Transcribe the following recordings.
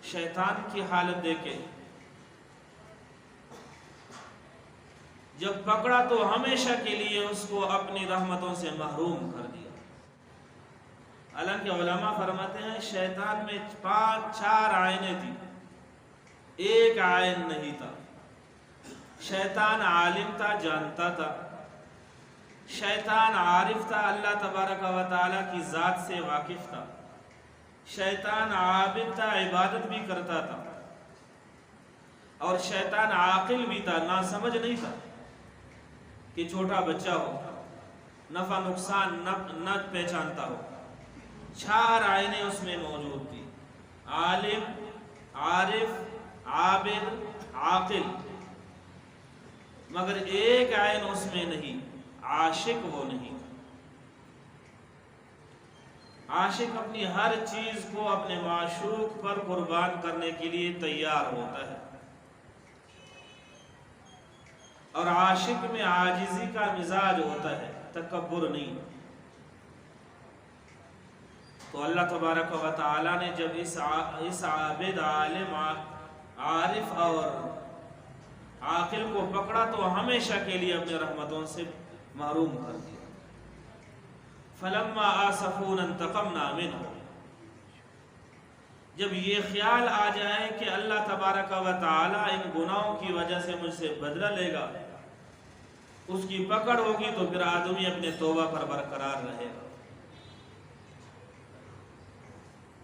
शैतान की हालत देखे, जब पकड़ा तो हमेशा के लिए उसको अपनी रहमतों से महरूम कर दिया। हालांकि उलमा फरमाते हैं शैतान में 4 आयनें थी, एक आयन नहीं था। शैतान आलिम था, जानता था। शैतान आरिफ था, अल्लाह तबारक व तआला की ज़ात से वाकिफ था। शैतान आबिद था, इबादत भी करता था। और शैतान आकिल भी था, ना समझ नहीं था कि छोटा बच्चा हो, नफ़ा नुकसान न पहचानता हो। 4 आयनें उसमें मौजूद थी, आलिम, आरिफ, आबिद, आकिल। मगर एक आयन उसमें नहीं, आशिक वो नहीं। आशिक अपनी हर चीज को अपने माशूक पर कुर्बान करने के लिए तैयार होता है। और आशिक में आजिजी का मिजाज होता है, तकब्बुर नहीं। तो अल्लाह तबारक व तआला ने जब इस आबिद, आलिम, आरिफ और आकिल को पकड़ा तो हमेशा के लिए अपने रहमतों से महरूम कर दिया। फलम्मा आसफून इंतक़मना मिन्हुम, जब ये ख्याल आ जाए कि अल्लाह तबारक व तआला इन गुनाहों की वजह से मुझसे बदला लेगा, उसकी पकड़ होगी, तो फिर आदमी अपने तौबा पर बरकरार रहेगा।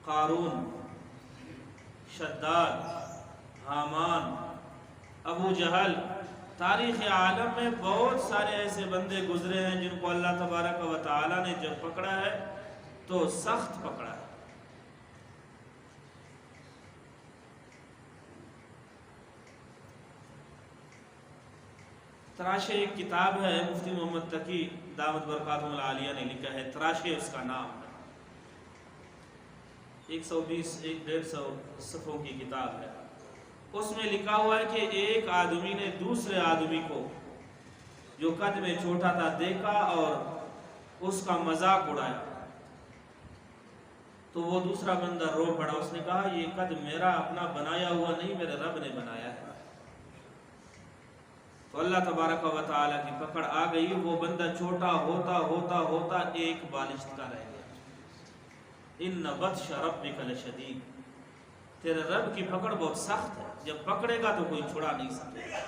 कारून, शद्दाद, हामान, अबू जहल, तारीख़ आलम में बहुत सारे ऐसे बंदे गुजरे हैं जिनको अल्लाह तबारक व तआला ने जब पकड़ा है तो सख्त पकड़ा है। तराशे एक किताब है, मुफ्ती मोहम्मद तकी दामत बरकातुहुल आलिया ने लिखा है, तराशे उसका नाम है। 120-150 सफ़ों की किताब है। उसमें लिखा हुआ है कि एक आदमी ने दूसरे आदमी को जो कद में छोटा था देखा और उसका मजाक उड़ाया, तो वो दूसरा बंदा रो पड़ा। उसने कहा ये कद मेरा अपना बनाया हुआ नहीं, मेरे रब ने बनाया है। तो अल्लाह तबारक व तआला की पकड़ आ गई। वो बंदा छोटा होता होता होता एक बालिश का रह गया। इन्न बत्श रब्बिका लशदीद, तेरे रब की पकड़ बहुत सख्त है, जब पकड़ेगा तो कोई छुड़ा नहीं सकेगा।